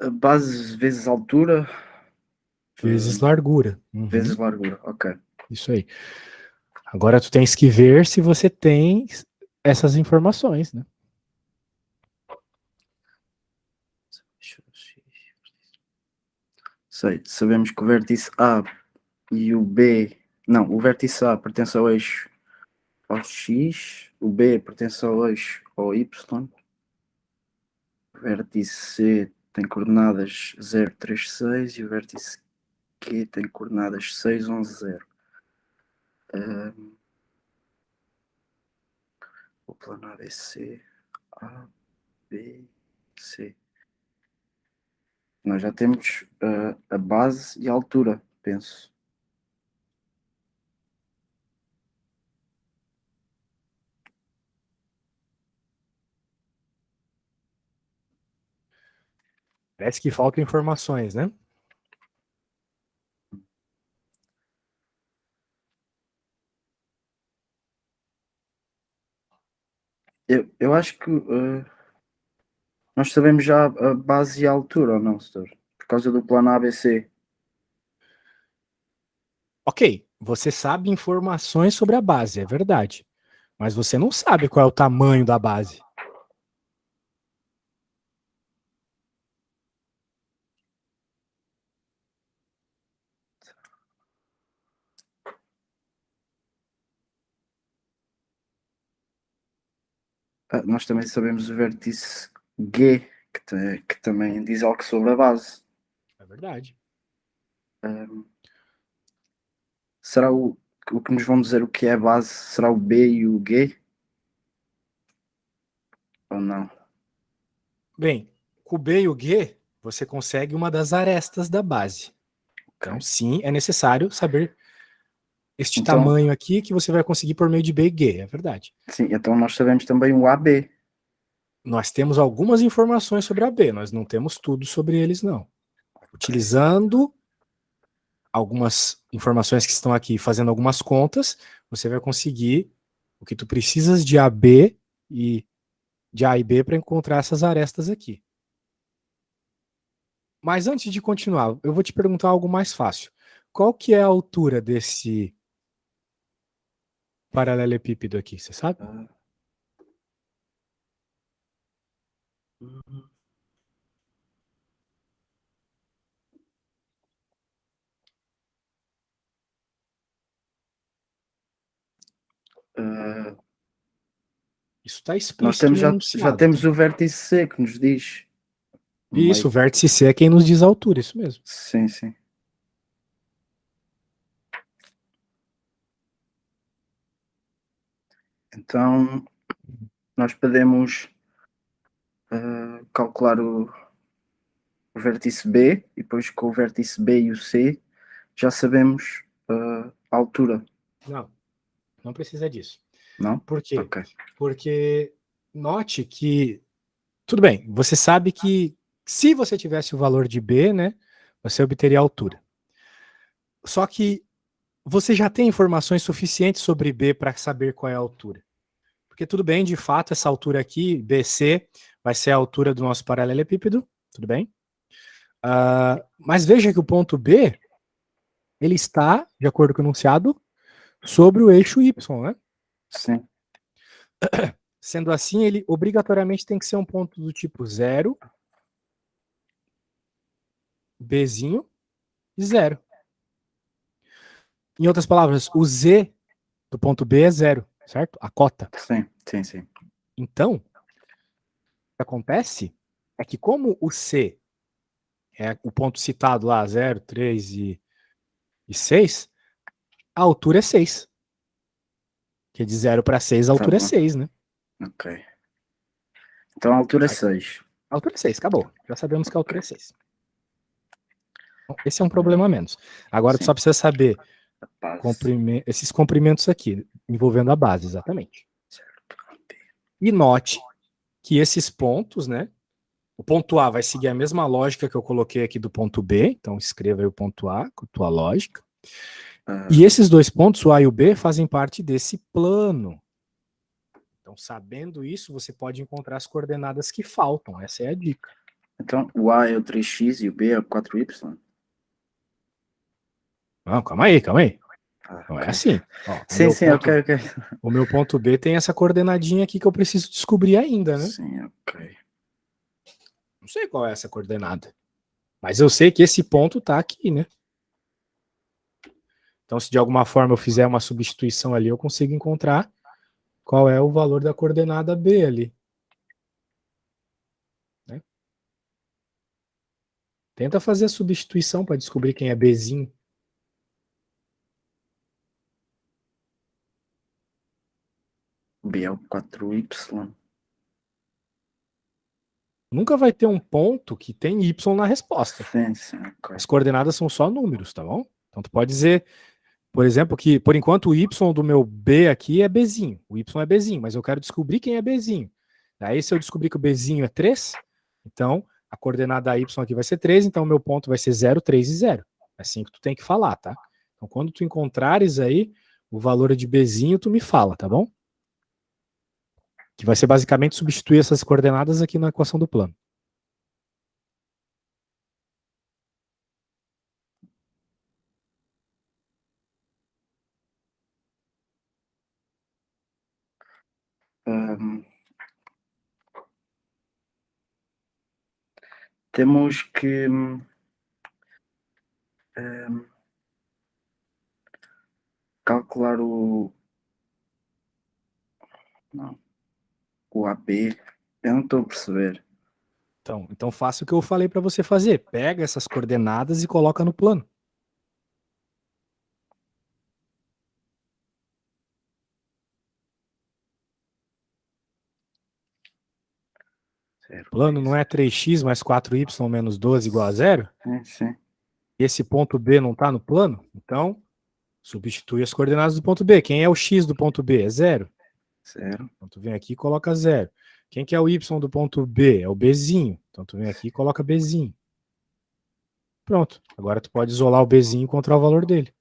A base vezes altura, vezes largura. vezes largura, ok. Isso aí. Agora tu tens que ver se você tem essas informações, né? Sabemos que o vértice A e o B... Não, o vértice A pertence ao eixo ao X, o B pertence ao eixo ao Y, o vértice C tem coordenadas 0, 3, 6 e o vértice Q tem coordenadas 6, 11, 0. O plano ABC, A, B, C. Nós já temos a base e a altura, penso. Parece que faltam informações, né? Eu acho que nós sabemos já a base e a altura, ou não, setor? Por causa do plano ABC. Ok, você sabe informações sobre a base, é verdade. Mas você não sabe qual é o tamanho da base. Nós também sabemos o vértice G, que também diz algo sobre a base. É verdade. Será o que nos vão dizer o que é a base? Será o B e o G? Ou não? Bem, com o B e o G, você consegue uma das arestas da base. Okay. Então, sim, é necessário saber este Então, tamanho aqui que você vai conseguir por meio de B e G, é verdade. sim, então nós sabemos também o AB. Nós temos algumas informações sobre a B, nós não temos tudo sobre eles, não. Utilizando algumas informações que estão aqui, fazendo algumas contas, você vai conseguir o que tu precisas de AB e de A e B para encontrar essas arestas aqui. Mas antes de continuar, eu vou te perguntar algo mais fácil. Qual que é a altura desse paralelepípedo aqui, você sabe? Isso está Nós explícito temos no já enunciado, tá? temos o vértice C que nos diz. Isso, o Meio. vértice C é quem nos diz a altura, isso mesmo. Sim, sim. Então, nós podemos calcular o vértice B e depois com o vértice B e o C já sabemos a altura, Não, não precisa disso. não? Por quê? Ok. Porque note que, tudo bem, você sabe que se você tivesse o valor de B, né, você obteria a altura. Só que você já tem informações suficientes sobre B para saber qual é a altura. Porque tudo bem, de fato, essa altura aqui, BC, vai ser a altura do nosso paralelepípedo, tudo bem? Mas veja que o ponto B, ele está, de acordo com o enunciado, sobre o eixo Y, né? Sim. Sendo assim, ele obrigatoriamente tem que ser um ponto do tipo 0, Bzinho e 0. Em outras palavras, o Z do ponto B é 0, certo? A cota. Sim, sim, sim. Então, o que acontece é que como o C é o ponto citado lá, 0, 3 e 6, a altura é 6. Que de 0 para 6, a Tá altura é bom. 6, né? Ok. Então a altura é 6. A altura é 6, acabou. Já sabemos que a altura é 6. Então, esse é um problema a menos. Agora tu Sim. só precisa saber Base. esses comprimentos aqui, envolvendo a base, exatamente. Certo. E note que esses pontos, né? O ponto A vai seguir a mesma lógica que eu coloquei aqui do ponto B, então escreva aí o ponto A com a tua lógica. E esses dois pontos, o A e o B, fazem parte desse plano. Então, sabendo isso, você pode encontrar as coordenadas que faltam. Essa é a dica. Então, o A é o 3x e o B é o 4y? Não, calma aí, calma aí. Ah, Não é ok. assim. Ó, Sim, sim, ok, ok. o meu ponto B tem essa coordenadinha aqui que eu preciso descobrir ainda, né? Sim, ok. Não sei qual é essa coordenada. Mas eu sei que esse ponto tá aqui, né? Então, se de alguma forma eu fizer uma substituição ali, eu consigo encontrar qual é o valor da coordenada B ali. Né? Tenta fazer a substituição para descobrir quem é Bzinho. B é o 4y. Nunca vai ter um ponto que tem Y na resposta. Sim, sim, ok. As coordenadas são só números, tá bom? Então tu pode dizer, por exemplo, que por enquanto o Y do meu B aqui é Bzinho. O Y é Bzinho, mas eu quero descobrir quem é Bzinho. Aí se eu descobrir que o Bzinho é 3, então a coordenada Y aqui vai ser 3, então o meu ponto vai ser 0, 3 e 0. É assim que tu tem que falar, tá? Então quando tu encontrares aí o valor de Bzinho, tu me fala, tá bom? Que vai ser basicamente substituir essas coordenadas aqui na equação do plano. Temos que calcular não, o AB. Eu não estou a perceber. Então faça o que eu falei para você fazer. Pega essas coordenadas e coloca no plano. O plano não é 3x mais 4y menos 12 igual a 0? Sim, sim. Esse ponto B não está no plano? Então, substitui as coordenadas do ponto B. Quem é o x do ponto B? É 0. 0. Então, tu vem aqui e coloca 0. Quem que é o y do ponto B? É o Bzinho. Então, tu vem aqui e coloca Bzinho. Pronto. Agora tu pode isolar o Bzinho e encontrar o valor dele.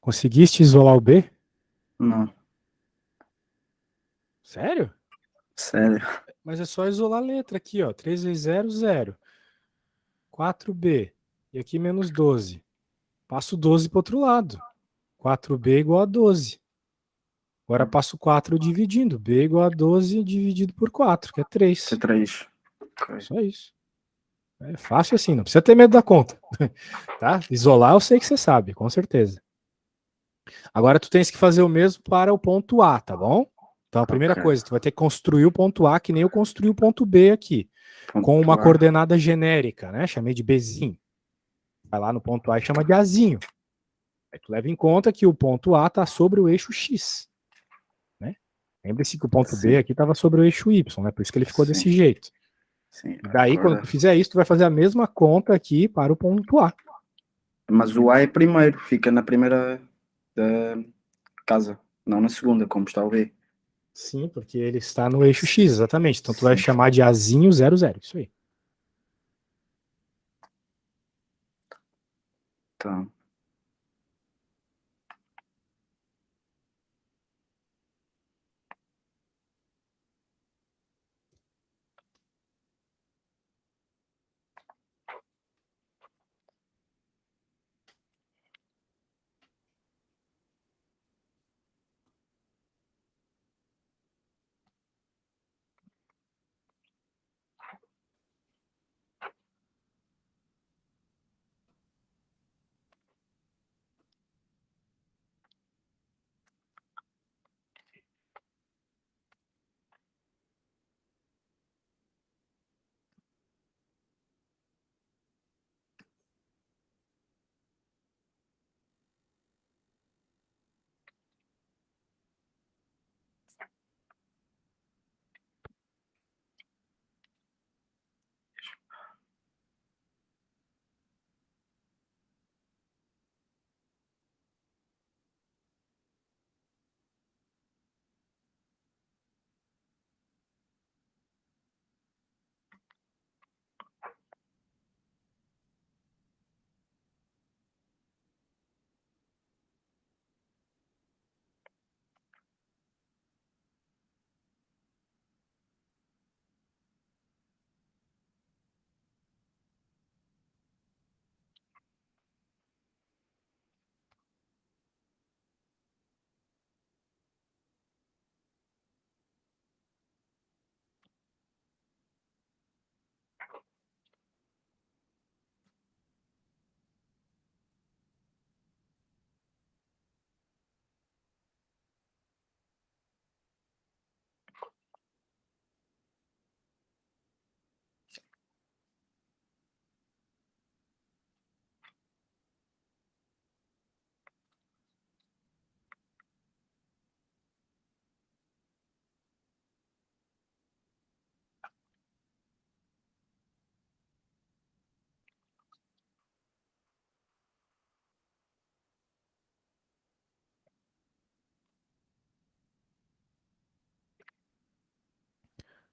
Conseguiste isolar o B? Não, Sério? sério. Mas é só isolar a letra aqui, ó. 3 vezes 0, 0. 4B. E aqui menos 12. Passo 12 para o outro lado. 4B igual a 12. Agora passo 4 dividindo. B igual a 12 dividido por 4, que é 3. C3. Ok. Só isso. É fácil assim, não precisa ter medo da conta. Tá? Isolar eu sei que você sabe, com certeza. Agora tu tens que fazer o mesmo para o ponto A, tá bom? Então a primeira Ok. coisa, tu vai ter que construir o ponto A que nem eu construí o ponto B aqui. Com uma Ponto A. coordenada genérica, né? Chamei de Bzinho. Vai lá no ponto A e chama de Azinho. Aí tu leva em conta que o ponto A está sobre o eixo X. Né? Lembre-se que o ponto B Sim, aqui estava sobre o eixo Y, né? Por isso que ele ficou sim, desse jeito. Sim, Daí, quando agora... tu fizer isso, tu vai fazer a mesma conta aqui para o ponto A. Mas o A é primeiro, fica na primeira casa, não na segunda, como está o B. Sim, porque ele está no eixo X, exatamente. Então tu vai Sim, chamar de Azinho 00, isso aí. tá.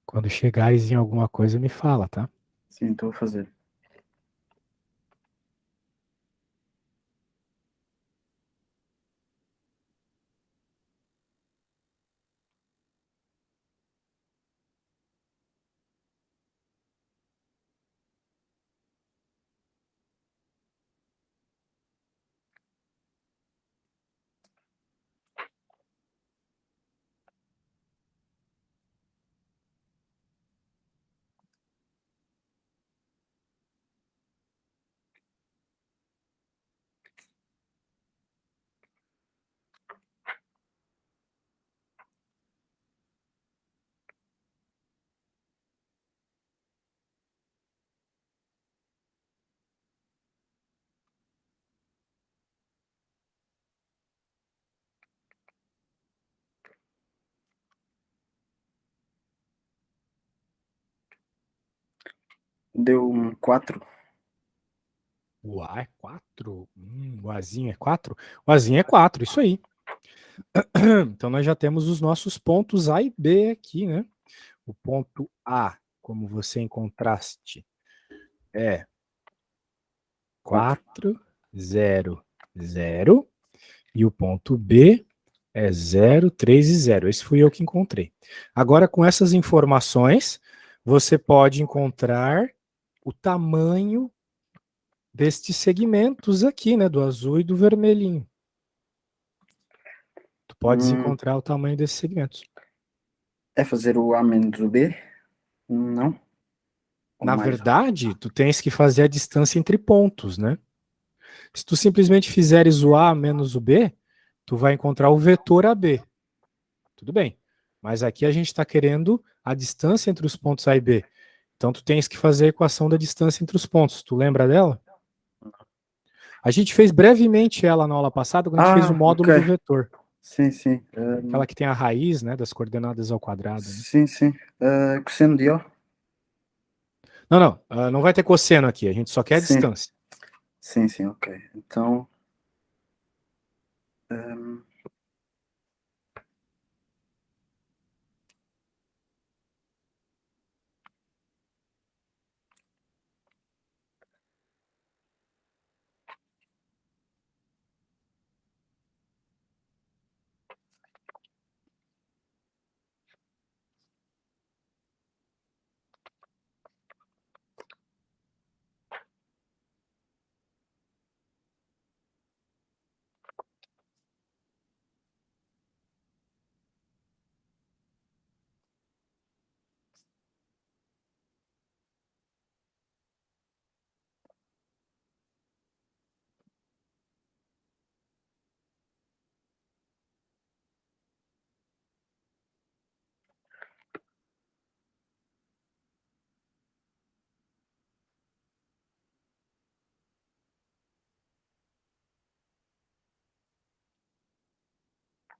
Quando chegares em alguma coisa, me fala, tá? Sim, estou a fazer. Deu um 4. O A é 4? O Azinho é 4? O Azinho é 4, isso aí. Então nós já temos os nossos pontos A e B aqui, né? O ponto A, como você encontraste, é 4, 0, 0. E o ponto B é 0, 3 e 0. Esse fui eu que encontrei. Agora, com essas informações, você pode encontrar o tamanho destes segmentos aqui, né? Do azul e do vermelhinho. Tu podes encontrar o tamanho desses segmentos. É fazer o A menos o B? Não? Ou Na mais? verdade, tu tens que fazer a distância entre pontos, né? Se tu simplesmente fizeres o A menos o B, tu vai encontrar o vetor AB. Tudo bem. Mas aqui a gente está querendo a distância entre os pontos A e B. Então tu tens que fazer a equação da distância entre os pontos. Tu lembra dela? A gente fez brevemente ela na aula passada, quando a gente fez o Ok. módulo do vetor. Sim, sim. Aquela que tem a raiz, né, das coordenadas ao quadrado. Né? Sim, sim. Cosseno de O? Não, não vai ter cosseno aqui, a gente só quer a Sim. distância. Sim, ok. Então.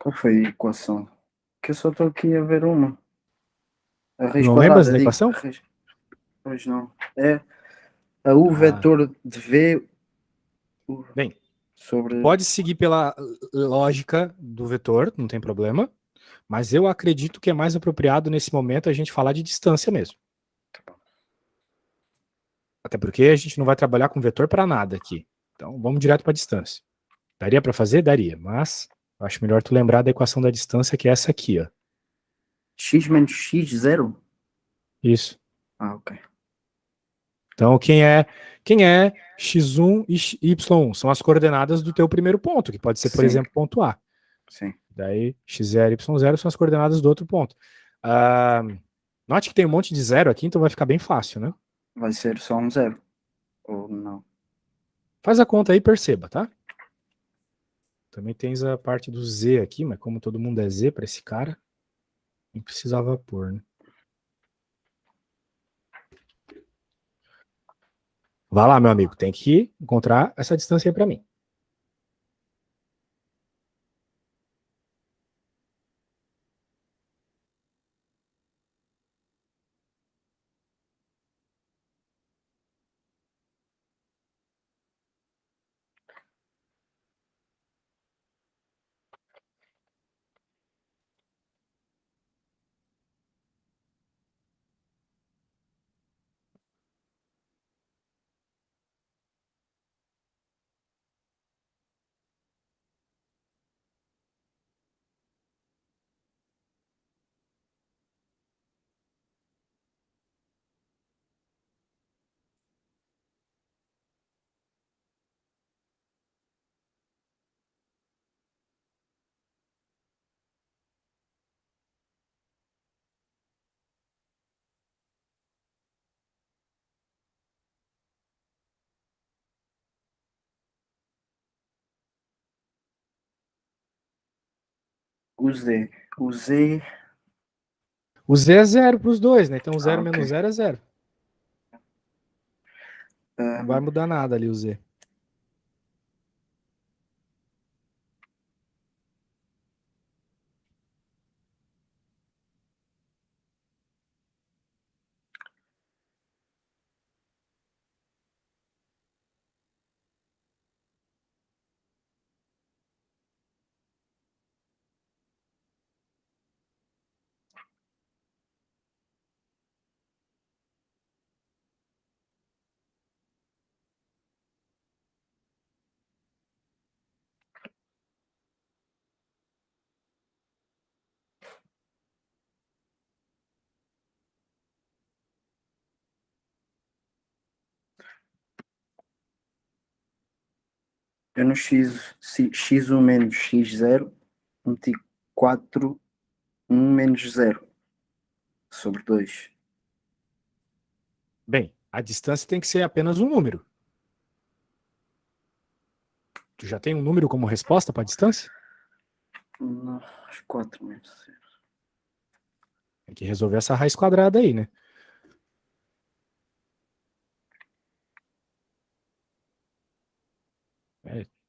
Qual foi a equação? Que eu só estou aqui a ver uma. A raiz Não lembras quadrada, da digo. equação? Pois não. É a U Ah, vetor de V bem, tu sobre. pode seguir pela lógica do vetor, não tem problema, mas eu acredito que é mais apropriado nesse momento a gente falar de distância mesmo. Até porque a gente não vai trabalhar com vetor para nada aqui. Então vamos direto para a distância. Daria para fazer? Daria, mas eu acho melhor tu lembrar da equação da distância, que é essa aqui, ó. X menos X, zero? Isso. Ah, ok. Então quem é x1 e y1? São as coordenadas do teu primeiro ponto, que pode ser, por Sim, exemplo, ponto A. sim. Daí x0 e y0 são as coordenadas do outro ponto. Ah, note que tem um monte de zero aqui, então vai ficar bem fácil, né? Vai ser só um zero. Ou não? Faz a conta aí e perceba, tá? Também tens a parte do z aqui, mas como todo mundo é z para esse cara, nem precisava pôr, né? Vai lá, meu amigo, tem que encontrar essa distância aí para mim. O Z. O Z. O z é zero para os dois, né? Então Ah, 0 ok. menos 0 é 0. Não vai Um, mudar nada ali o z. eu no X1 menos X0 meti 4, 1 menos 0 sobre 2. Bem, a distância tem que ser apenas um número. Tu já tem um número como resposta para a distância? Não, 4 menos 0. Tem que resolver essa raiz quadrada aí, né?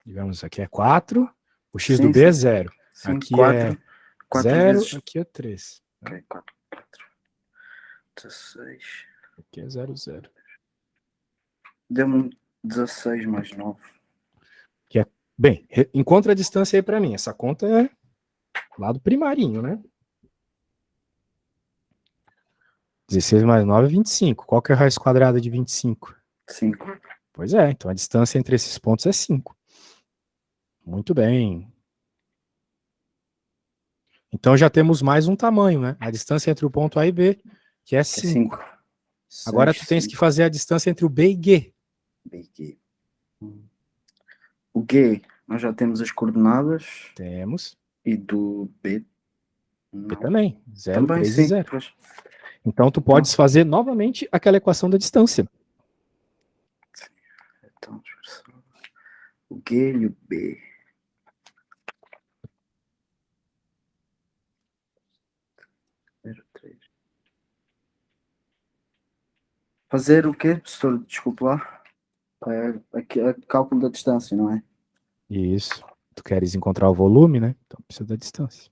Digamos, aqui é 4, o x do Sim, b é sim. 0. Sim, Aqui é 4 0, vezes. aqui é 3. Ok, 4, 4. 16. Aqui é 0, 0. Deu-me 16 mais 9. Que é, bem, encontra a distância aí para mim. Essa conta é lá do primarinho, né? 16 mais 9 é 25. Qual que é a raiz quadrada de 25? 5. Pois é, então a distância entre esses pontos é 5. Muito bem. Então já temos mais um tamanho, né? A distância entre o ponto A e B, que é Que é 5. 5. Agora 6, tu tens que 5. fazer a distância entre o B e G. B, G. O G, nós já temos as coordenadas. Temos. E do B, B não. também. 0, Também 3 e sim. 0. Pois. Então tu Então, podes fazer novamente aquela equação da distância. então o G e o B. Fazer o quê, professor? Desculpe lá. É cálculo da distância, não é? Isso. Tu queres encontrar o volume, né? Então precisa da distância.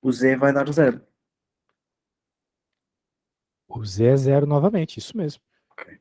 O Z vai dar 0. O Z é 0 novamente, isso mesmo. Ok.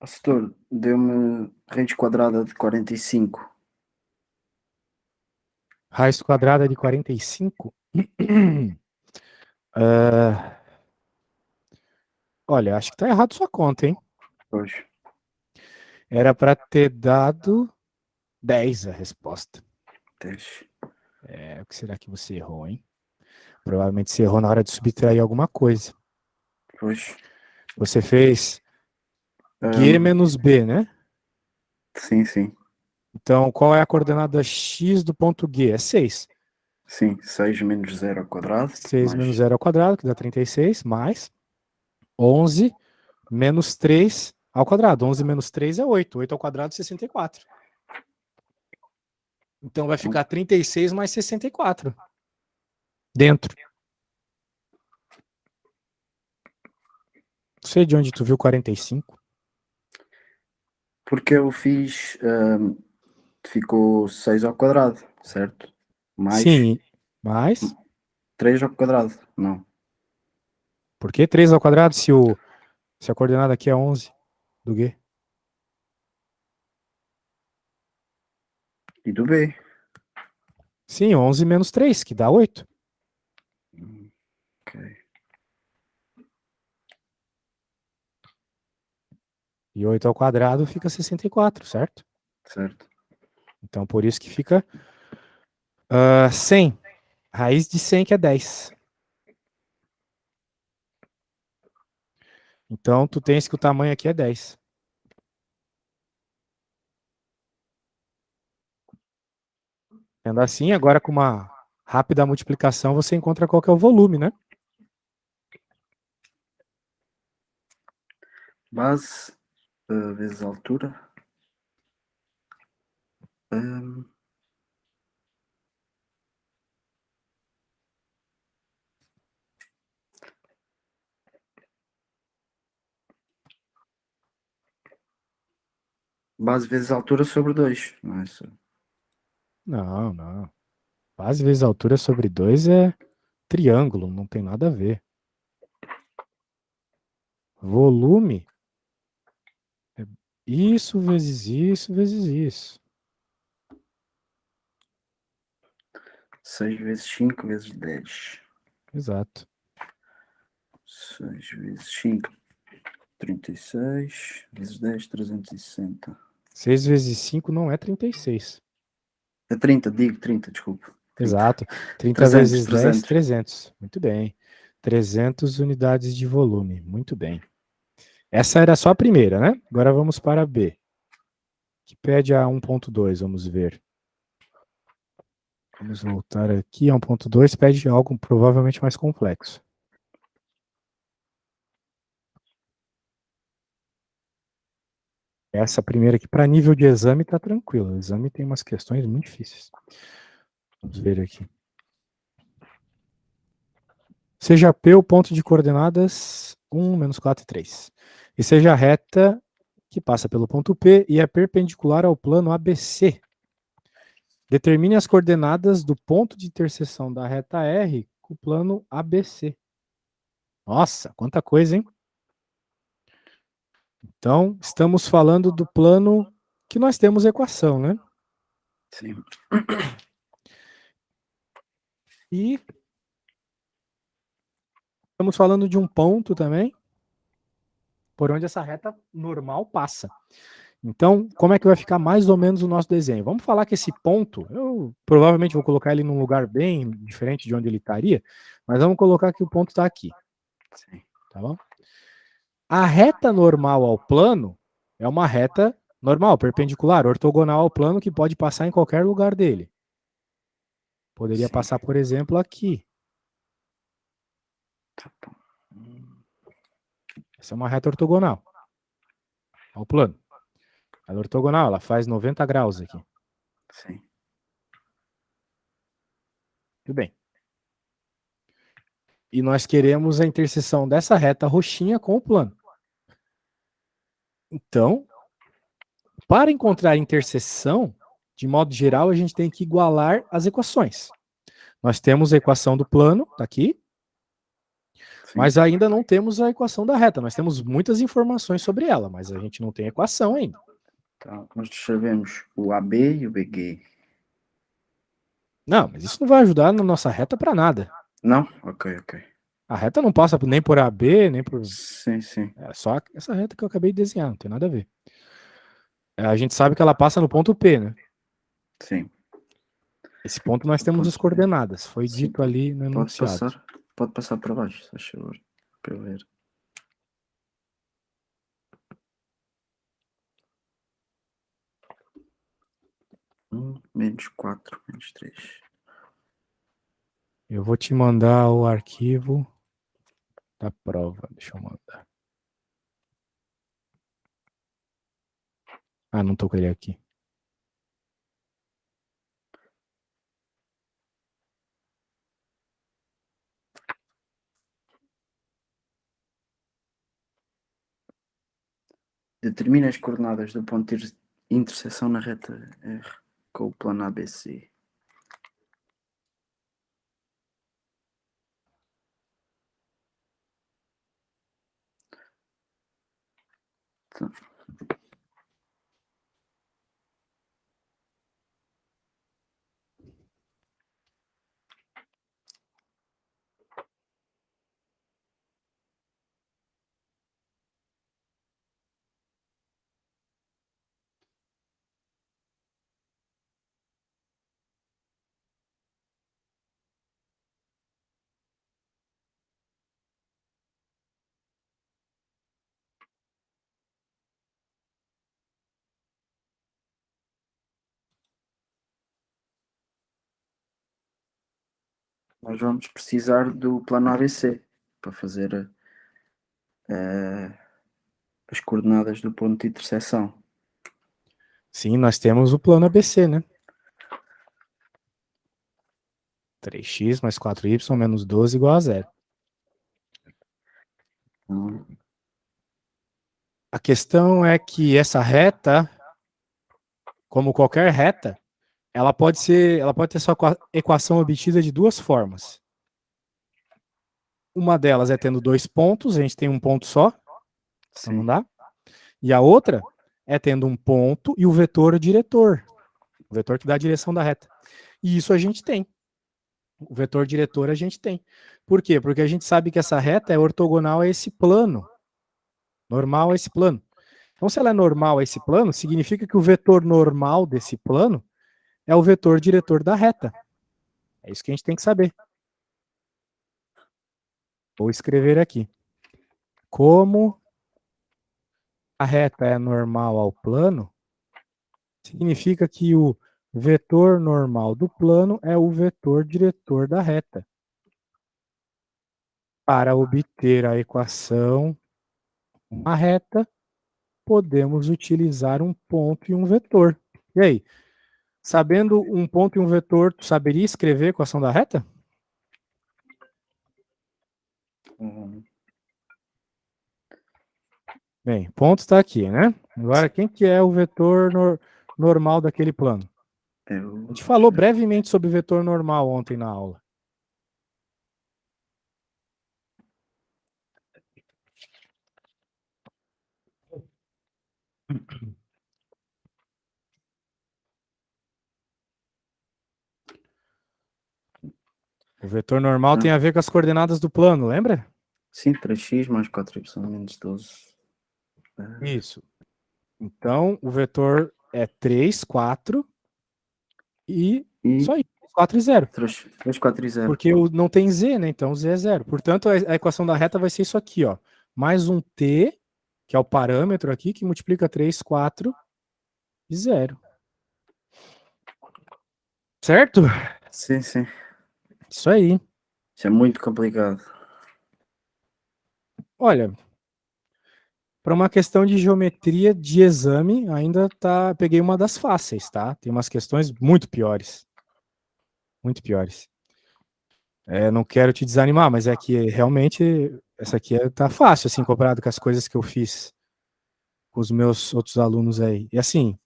Setor, deu-me raiz quadrada de 45. Raiz quadrada de 45? Ah, olha, acho que tá errado sua conta, hein? Pois, Era para ter dado 10 a resposta. 10. O que será que você errou, hein? Provavelmente você errou na hora de subtrair alguma coisa. Pois. Você fez G Ahm, menos B, né? sim, sim. Então, qual é a coordenada x do ponto G? É 6. Sim, 6 menos 0 ao quadrado, 6 menos mais 0 ao quadrado, que dá 36, mais 11 menos 3 ao quadrado. 11 menos 3 é 8. 8 ao quadrado é 64. Então vai ficar 36 mais 64. Dentro. Não sei de onde tu viu 45. porque eu fiz, ficou 6 ao quadrado, certo? Mais Sim, mais. 3 ao quadrado, não. Por que 3 ao quadrado se a coordenada aqui é 11 do G? E do B. Sim, 11 menos 3, que dá 8. Ok, E 8 ao quadrado fica 64, certo? certo. Então por isso que fica 100. Raiz de 100 que é 10. Então tu tens que o tamanho aqui é 10. Sendo assim, agora com uma rápida multiplicação você encontra qual que é o volume, né? Base vezes altura. Ahm, base vezes altura sobre 2. Não é isso? Não, não. Base vezes altura sobre 2 é triângulo, não tem nada a ver. Volume é isso vezes isso vezes isso. 6 vezes 5 vezes 10. Exato. 6 vezes 5, 36. Vezes 10, 360. 6 vezes 5 não é 36. É 30, digo 30, desculpa. 30. Exato. 30 300, vezes 10, 300. 300. Muito bem. 300 unidades de volume. Muito bem. Essa era só a primeira, né? Agora vamos para a B, que pede a 1.2. Vamos ver. Vamos voltar aqui a 1.2. Pede algo provavelmente mais complexo. Essa primeira aqui, para nível de exame, está tranquilo. O exame tem umas questões muito difíceis. Vamos ver aqui. Seja P o ponto de coordenadas 1, menos 4 e 3. E seja a reta que passa pelo ponto P e é perpendicular ao plano ABC. Determine as coordenadas do ponto de interseção da reta R com o plano ABC. Nossa, quanta coisa, hein? Então, estamos falando do plano que nós temos equação, né? Sim. E estamos falando de um ponto também por onde essa reta normal passa. Então, como é que vai ficar mais ou menos o nosso desenho? Vamos falar que esse ponto, eu provavelmente vou colocar ele num lugar bem diferente de onde ele estaria, mas vamos colocar que o ponto está aqui, Sim. tá bom? A reta normal ao plano é uma reta normal, perpendicular, ortogonal ao plano, que pode passar em qualquer lugar dele. Poderia Sim. passar, por exemplo, aqui. Tá bom. Essa é uma reta ortogonal ao plano. Ela é ortogonal, ela faz 90 graus aqui. Sim. Tudo bem. E nós queremos a interseção dessa reta roxinha com o plano. Então, para encontrar a interseção, de modo geral, a gente tem que igualar as equações. Nós temos a equação do plano, tá aqui. Mas ainda não temos a equação da reta. Nós temos muitas informações sobre ela, mas a gente não tem a equação ainda. Então, nós sabemos o AB e o BG. Não, mas isso não vai ajudar na nossa reta para nada. Não? Ok, ok. A reta não passa nem por AB, nem por... Sim, sim. É só essa reta que eu acabei de desenhar, não tem nada a ver. A gente sabe que ela passa no ponto P, né? Sim. Esse ponto nós temos as Ponto P. coordenadas. Foi Sim, dito ali no Pode enunciado. passar para baixo, se faz favor, para eu ver. Menos 4, menos 3. Eu vou te mandar o arquivo da prova. Deixa eu mandar. Ah, não tô com ele aqui. Determina as coordenadas do ponto de interseção na reta R com o plano ABC. Então, nós vamos precisar do plano ABC para fazer as coordenadas do ponto de interseção. Sim, nós temos o plano ABC, né? 3x mais 4y menos 12 igual a 0. A questão é que essa reta, como qualquer reta, ela pode ter sua equação obtida de duas formas. Uma delas é tendo dois pontos, a gente tem um ponto só, então não dá. E a outra é tendo um ponto e o vetor diretor, o vetor que dá a direção da reta. E isso a gente tem. O vetor diretor a gente tem. Por quê? Porque a gente sabe que essa reta é ortogonal a esse plano. Normal a esse plano. Então, se ela é normal a esse plano, significa que o vetor normal desse plano é o vetor diretor da reta. É isso que a gente tem que saber. Vou escrever aqui. Como a reta é normal ao plano, significa que o vetor normal do plano é o vetor diretor da reta. Para obter a equação uma reta, podemos utilizar um ponto e um vetor. E aí, sabendo um ponto e um vetor, tu saberia escrever a equação da reta? Bem, ponto está aqui, né? Agora, quem que é o vetor normal daquele plano? A gente falou brevemente sobre vetor normal ontem na aula. O vetor normal tem a ver com as coordenadas do plano, lembra? Sim, 3x mais 4y menos 12. Isso. Então, o vetor é 3, 4 e só isso, 4 e 0. 3, 4 e 0. Porque não tem z, né? Então z é 0. Portanto, a equação da reta vai ser isso aqui, ó. Mais um t, que é o parâmetro aqui, que multiplica 3, 4 e 0. Certo? Sim, sim. Isso aí. Isso é muito complicado. Olha, para uma questão de geometria de exame, ainda peguei uma das fáceis, tá? Tem umas questões muito piores. Muito piores. Não quero te desanimar, mas é que realmente essa aqui tá fácil, assim, comparado com as coisas que eu fiz com os meus outros alunos aí. E assim,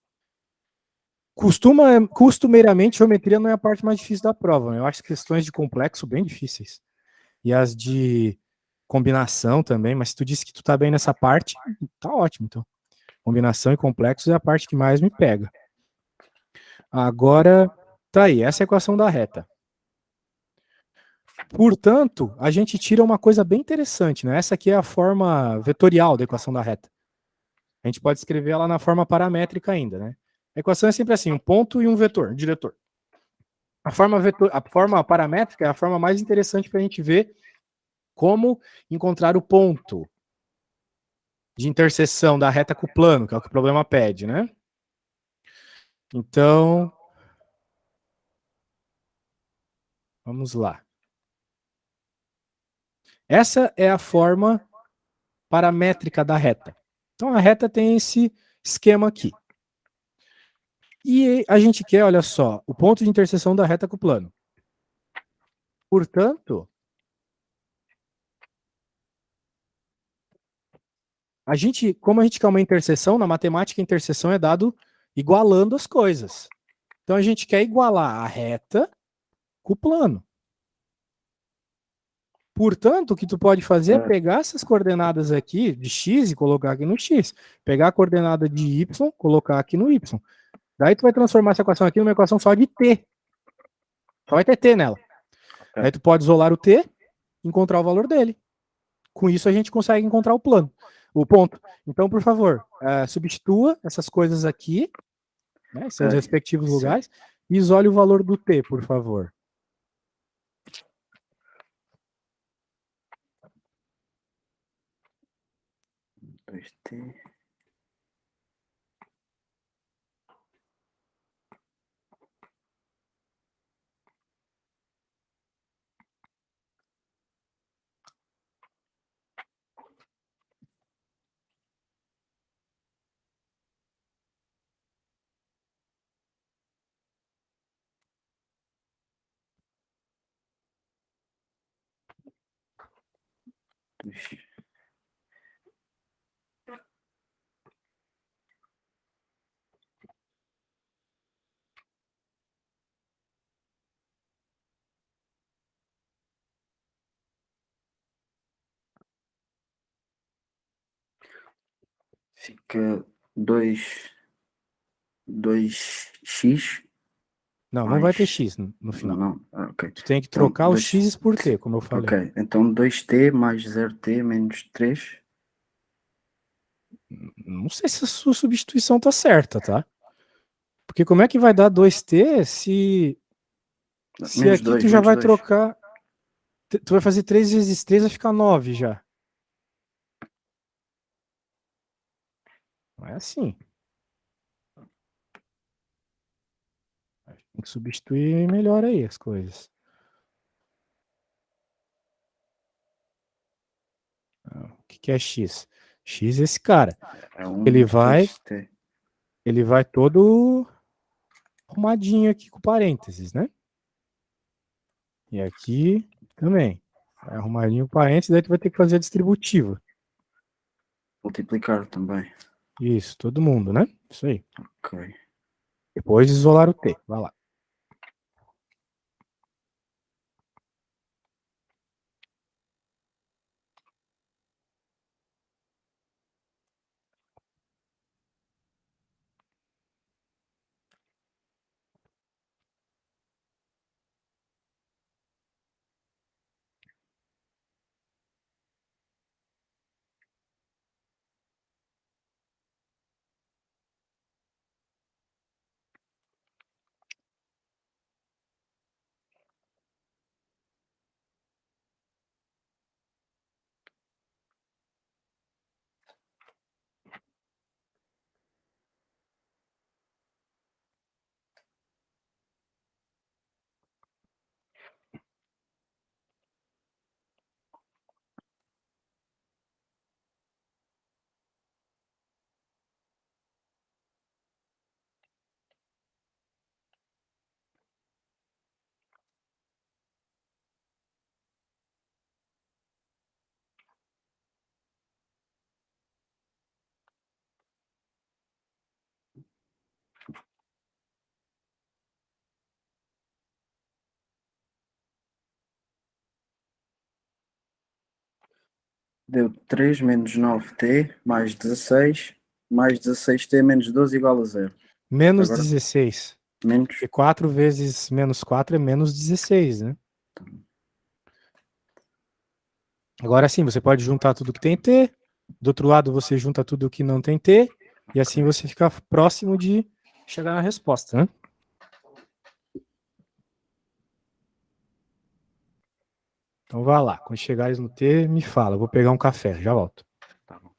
costumeiramente, geometria não é a parte mais difícil da prova, né? Eu acho questões de complexo bem difíceis. E as de combinação também, mas se tu disse que tu tá bem nessa parte, tá ótimo, então. Combinação e complexos é a parte que mais me pega. Agora, tá aí, essa é a equação da reta. Portanto, a gente tira uma coisa bem interessante, né? Essa aqui é a forma vetorial da equação da reta. A gente pode escrever ela na forma paramétrica ainda, né? A equação é sempre assim, um ponto e um vetor, um diretor. A forma paramétrica é a forma mais interessante para a gente ver como encontrar o ponto de interseção da reta com o plano, que é o que o problema pede, né? Então, vamos lá. Essa é a forma paramétrica da reta. Então, a reta tem esse esquema aqui. E a gente quer, olha só, o ponto de interseção da reta com o plano. Portanto, como a gente quer uma interseção, na matemática a interseção é dado igualando as coisas. Então a gente quer igualar a reta com o plano. Portanto, o que tu pode fazer é pegar essas coordenadas aqui de x e colocar aqui no x. Pegar a coordenada de y, colocar aqui no y. Daí tu vai transformar essa equação aqui numa equação só de t. Só vai ter t nela. Aí tu pode isolar o t e encontrar o valor dele. Com isso a gente consegue encontrar o plano, o ponto. Então, por favor, substitua essas coisas aqui, né, seus respectivos lugares, e isole o valor do t, por favor. Dois T. Fica 2x. Não, não vai ter Mais. x no final. Não, ok. Tu tem que Então, trocar os x por t, como eu falei. ok, então 2t mais 0t menos 3. Não sei se a sua substituição tá certa, tá? Porque como é que vai dar 2t se Menos aqui 2, tu já menos vai 2. trocar. Tu vai fazer 3 vezes 3, vai ficar 9 já. Não é assim. Tem que substituir melhor aí as coisas. O que é x? X é esse cara. É 1 Ele menos vai, 2t. ele vai todo arrumadinho aqui com parênteses, né? E aqui também. Vai arrumadinho com parênteses, daí tu vai ter que fazer a distributiva. Multiplicar também. Isso, todo mundo, né? Isso aí. Ok. Depois isolar o t. Vai lá. Deu 3 menos 9t mais 16 mais 16t menos 12 igual a 0. Menos Agora, 16. menos. Porque 4 vezes menos 4 é menos 16, né? Agora sim, você pode juntar tudo que tem T. Do outro lado, você junta tudo que não tem T. E assim você fica próximo de chegar na resposta, né? Então vá lá. Quando chegares no T, me fala. Eu vou pegar um café, já volto. Tá bom.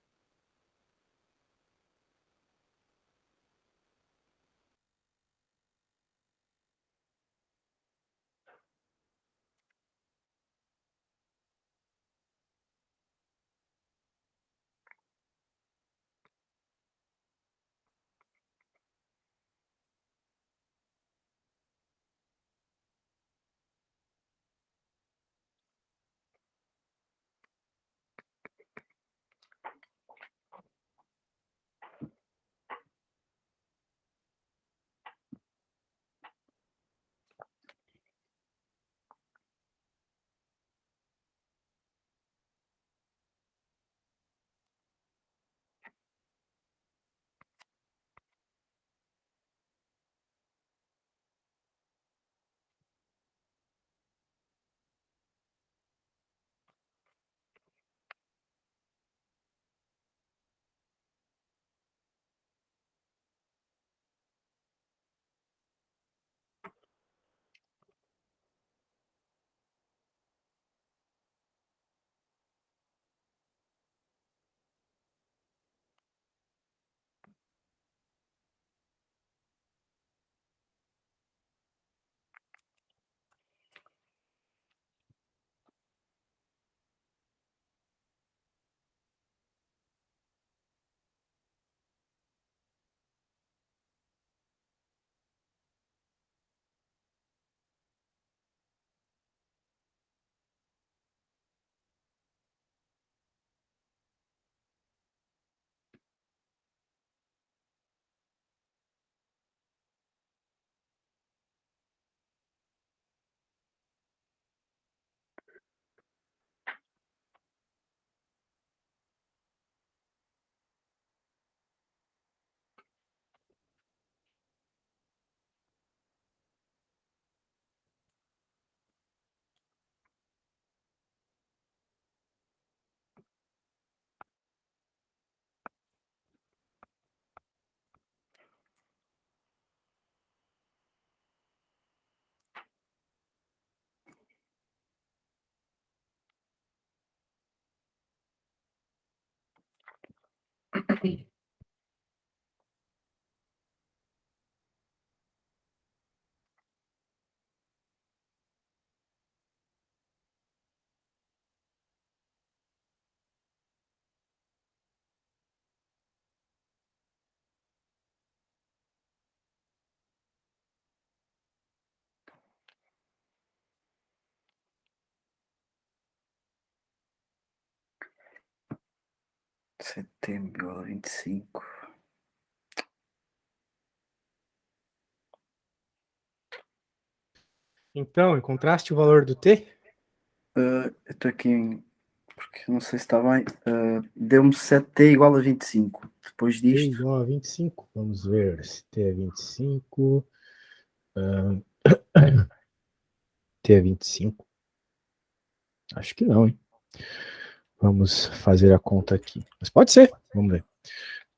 Setembro igual a 25. Então, encontraste o valor do T? Eu estou aqui porque não sei se está bem. Deu-me 7t igual a 25. Depois T disto, igual a 25. Vamos ver se T é 25. T é 25? Acho que não, hein? Vamos fazer a conta aqui. Mas pode ser. Vamos ver.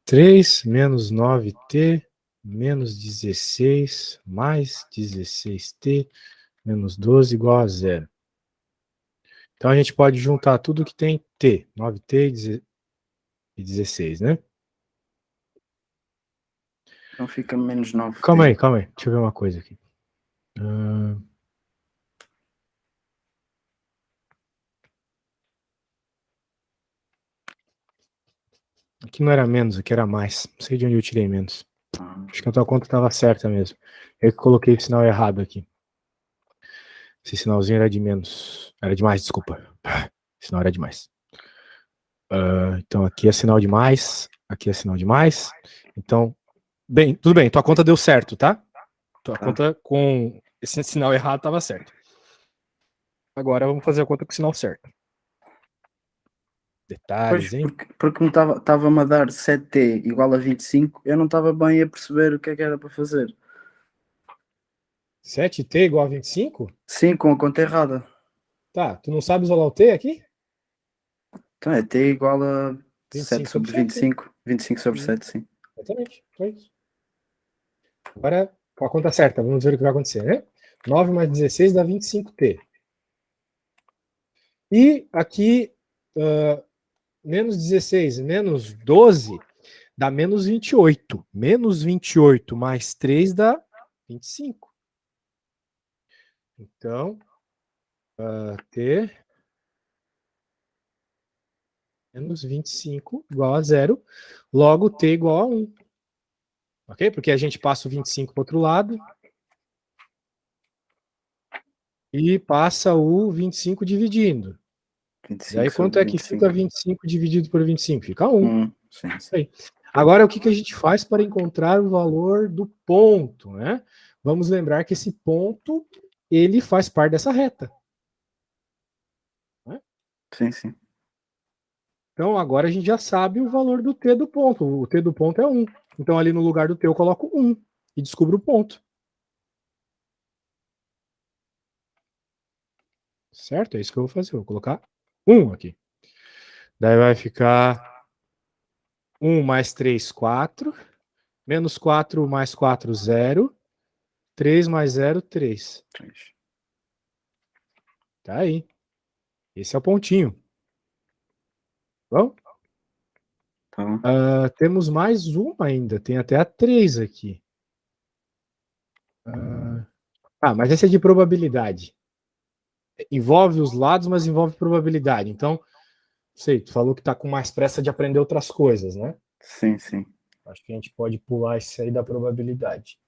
3 menos 9t menos 16 mais 16t menos 12 igual a zero. Então a gente pode juntar tudo que tem t, 9t e 16, né? então fica menos 9t. Calma aí, calma aí. Deixa eu ver uma coisa aqui. Ah, aqui não era menos, aqui era mais. Não sei de onde eu tirei menos. Acho que a tua conta estava certa mesmo. Eu que coloquei o sinal errado aqui. Esse sinalzinho era de menos. Era de mais, desculpa. Esse sinal era de mais. Então aqui é sinal de mais, aqui é sinal de mais. Então, bem, tudo bem, tua conta deu certo, tá? Tua Tá. conta com esse sinal errado estava certo. Agora vamos fazer a conta com o sinal certo. Pois, Detalhes, hein? porque me estava-me a dar 7t igual a 25, eu não estava bem a perceber o que era para fazer. 7t igual a 25? Sim, com a conta errada. Tá, tu não sabe isolar o t aqui? Então é t igual a 7 25 sobre sobre 7, hein? 25 sobre 7, sim. Exatamente, foi isso. Agora, com a conta certa, vamos ver o que vai acontecer, né? 9 mais 16 dá 25t. E aqui, menos 16 menos 12 dá menos 28. Menos 28 mais 3 dá 25. Então, t menos 25 igual a zero. Logo, t igual a 1. Ok? Porque a gente passa o 25 para o outro lado e passa o 25 dividindo. 25 Daí, quanto sobre é que fica 25. 25 dividido por 25? Fica 1. Sim, Isso sim. aí. Agora, o que a gente faz para encontrar o valor do ponto, né? Vamos lembrar que esse ponto, ele faz parte dessa reta. Né? Sim, sim. Então, agora a gente já sabe o valor do t do ponto. O t do ponto é 1. Então, ali no lugar do t eu coloco 1 e descubro o ponto. Certo? É isso que eu vou fazer. Eu vou colocar 1 aqui. Daí vai ficar 1 mais 3, 4. Menos 4 mais 4, 0. 3 mais 0, 3. 3. Tá aí. Esse é o pontinho. Bom? Tá bom? Temos mais uma ainda. Tem até a 3 aqui. Mas essa é de probabilidade. Envolve os lados, mas envolve probabilidade. Então, sei, tu falou que tá com mais pressa de aprender outras coisas, né? Sim, sim. Acho que a gente pode pular isso aí da probabilidade.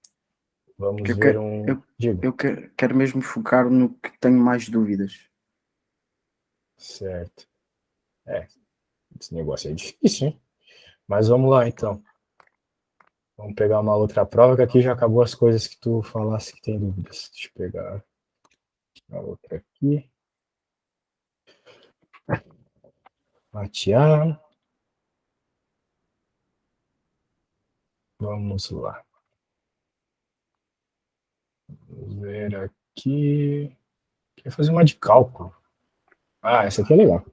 Porque Vamos ver um. Diga. eu quero mesmo focar no que tenho mais dúvidas. Certo. Esse negócio é difícil, hein? Mas vamos lá, então. Vamos pegar uma outra prova, que aqui já acabou as coisas que tu falasse que tem dúvidas. Deixa eu pegar a outra aqui. Matear. Vamos lá. Vamos ver aqui. Queria fazer uma de cálculo. Essa aqui é legal.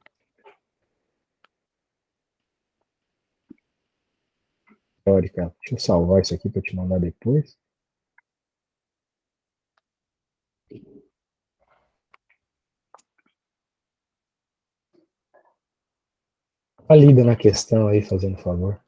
Teórica. Deixa eu salvar isso aqui para te mandar depois. Dá lida na questão aí, fazendo favor.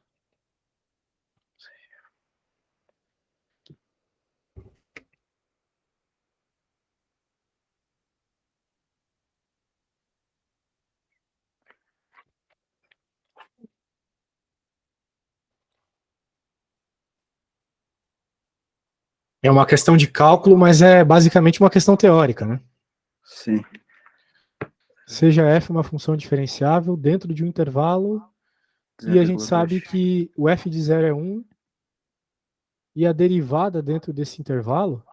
É uma questão de cálculo, mas é basicamente uma questão teórica, né? Sim. Seja f uma função diferenciável dentro de um intervalo, e a gente 0,2. sabe que o f de 0 é 1, e a derivada dentro desse intervalo,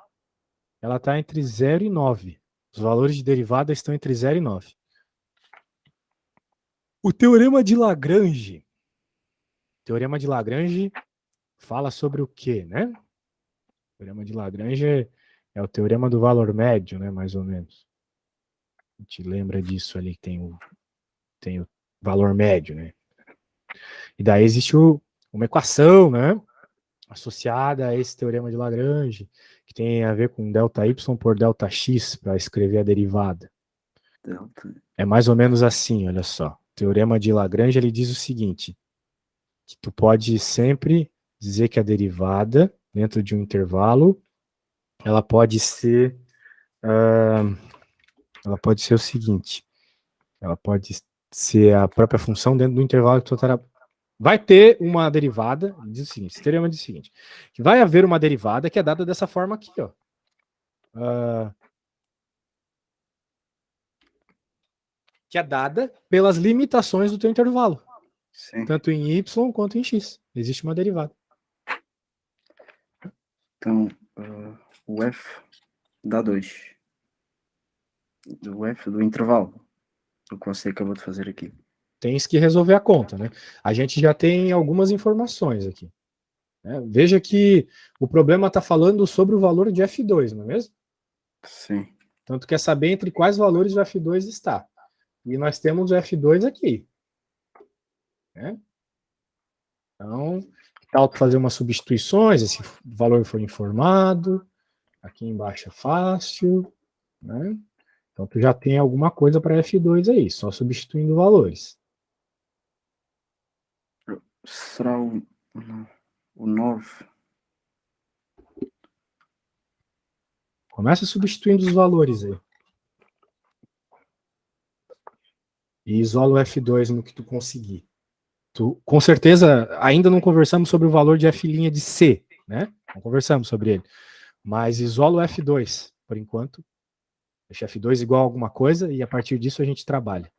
ela está entre 0 e 9. Os valores de derivada estão entre 0 e 9. O teorema de Lagrange. O teorema de Lagrange fala sobre o quê, né? O teorema de Lagrange é o teorema do valor médio, né, mais ou menos. A gente lembra disso ali, que tem o valor médio, né? E daí existe uma equação, né, associada a esse teorema de Lagrange, que tem a ver com ΔY por ΔX para escrever a derivada. Delta. É mais ou menos assim, olha só. O teorema de Lagrange ele diz o seguinte, que tu pode sempre dizer que a derivada dentro de um intervalo, ela pode ser o seguinte, ela pode ser a própria função dentro do intervalo que tu estará. Vai ter uma derivada, diz o seguinte, esse teorema diz o seguinte, que vai haver uma derivada que é dada dessa forma aqui, ó. Que é dada pelas limitações do teu intervalo, Sim. tanto em y quanto em x. Existe uma derivada. Então, o F dá 2. O F do intervalo. O que você acabou de fazer aqui. tens que resolver a conta, né? A gente já tem algumas informações aqui, né? Veja que o problema está falando sobre o valor de F2, não é mesmo? Sim. Então, tu quer saber entre quais valores o F2 está. E nós temos o F2 aqui, né? Então, tal tu fazer umas substituições, esse valor foi informado, aqui embaixo é fácil, né? Então, tu já tem alguma coisa para F2 aí, só substituindo valores. Será não, o 9? Começa substituindo os valores aí. E isola o F2 no que tu conseguir. Tu, com certeza, ainda não conversamos sobre o valor de F' de C, né? Não conversamos sobre ele. Mas isola o F2, por enquanto. Deixa F2 igual a alguma coisa e a partir disso a gente trabalha.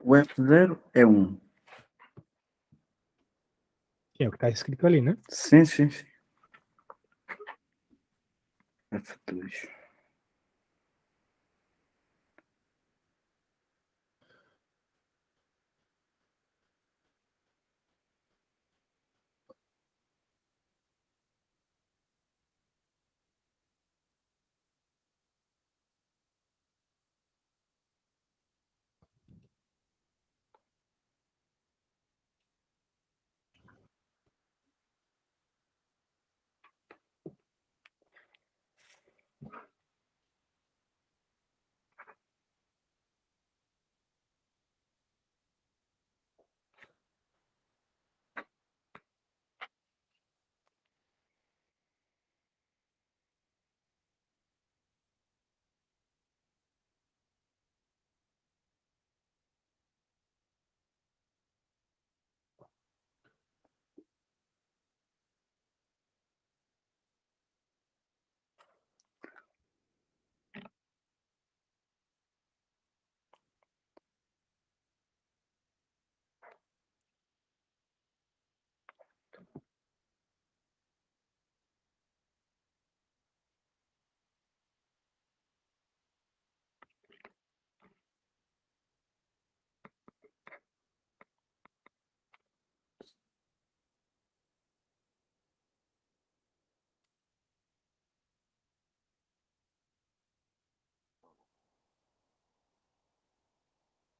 O F0 é 1. É o que está escrito ali, né? Sim, sim, sim. F2.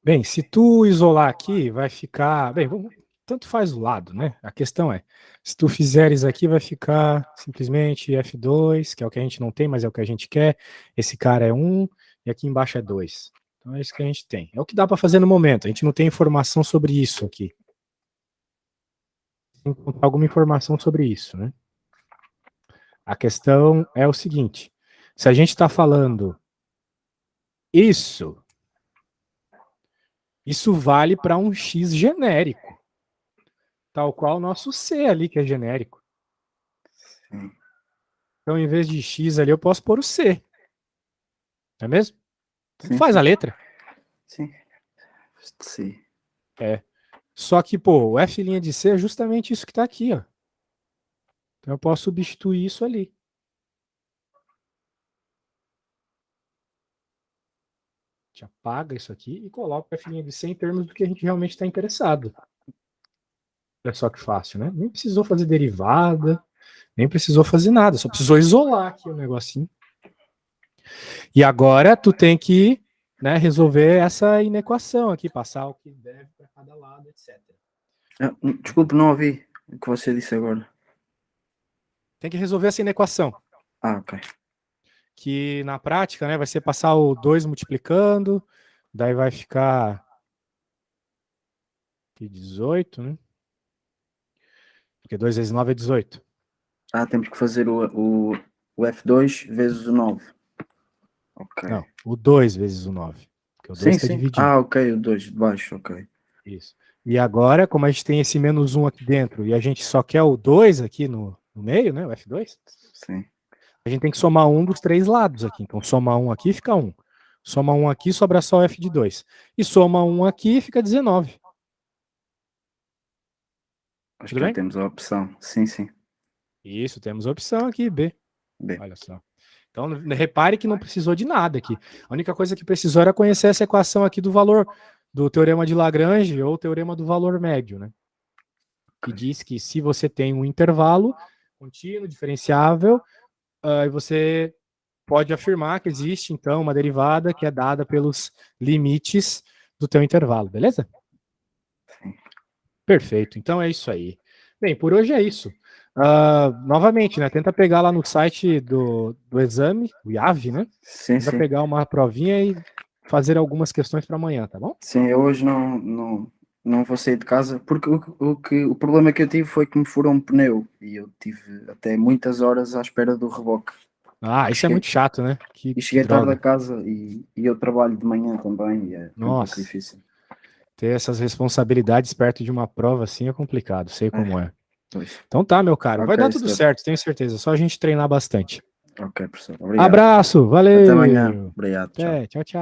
Bem, se tu isolar aqui, vai ficar. Bem, tanto faz o lado, né? A questão é: se tu fizeres aqui, vai ficar simplesmente F2, que é o que a gente não tem, mas é o que a gente quer. Esse cara é 1 e aqui embaixo é 2. Então é isso que a gente tem. É o que dá para fazer no momento. A gente não tem informação sobre isso aqui. Tem que encontrar alguma informação sobre isso, né? A questão é o seguinte: se a gente está falando isso, isso vale para um X genérico, tal qual o nosso C ali, que é genérico. Sim. Então, em vez de X ali, eu posso pôr o C. Não é mesmo? Tanto Sim, faz sim. a letra. Sim. Sim. É. Só que, pô, o F' de C é justamente isso que está aqui, ó. Então eu posso substituir isso ali. A gente apaga isso aqui e coloca o F' de C em termos do que a gente realmente está interessado. Olha só que fácil, né? Nem precisou fazer derivada. Nem precisou fazer nada, só precisou isolar aqui o negocinho. E agora tu tem que, né, resolver essa inequação aqui, passar o que deve para cada lado, etc. Desculpe, não ouvi o que você disse agora. Tem que resolver essa inequação, Ok. que na prática, né, vai ser passar o 2 multiplicando, daí vai ficar aqui 18, né? Porque 2 vezes 9 é 18. Temos que fazer o F2 vezes o 9. Ok. Não, o 2 vezes o 9. Porque o 2 está Sim. dividindo. Ok, o 2 de baixo, ok. Isso. E agora, como a gente tem esse menos 1 aqui dentro e a gente só quer o 2 aqui no meio, né? O F2, Sim. a gente tem que somar um dos 3 lados aqui. Então, soma 1 aqui, fica 1. Soma 1 aqui, sobra só o F de 2. E soma 1 aqui, fica 19. Acho Tudo que já bem? temos a opção. Sim. Isso, temos a opção aqui, B. B. Olha só. Então, repare que não precisou de nada aqui. A única coisa que precisou era conhecer essa equação aqui do valor do teorema de Lagrange ou teorema do valor médio, né? Que diz que se você tem um intervalo contínuo, diferenciável, você pode afirmar que existe, então, uma derivada que é dada pelos limites do teu intervalo, beleza? Sim. Perfeito, então é isso aí. Bem, por hoje é isso. Novamente, né? Tenta pegar lá no site do exame, o IAV, né? Sim. Tenta pegar uma provinha e fazer algumas questões para amanhã, tá bom? Sim, eu hoje não vou sair de casa porque o problema que eu tive foi que me furou um pneu e eu tive até muitas horas à espera do reboque. Ah, isso é muito chato, né? Que E cheguei tarde a droga. casa e eu trabalho de manhã também e é um pouco Nossa, difícil. ter essas responsabilidades perto de uma prova assim é complicado, sei como é. Pois. Então tá, meu caro, vai Ok, dar tudo Steph. certo, tenho certeza. Só a gente treinar bastante. Ok, professor. Obrigado. Abraço, Até amanhã. valeu. Obrigado. Tchau. Até, tchau, tchau.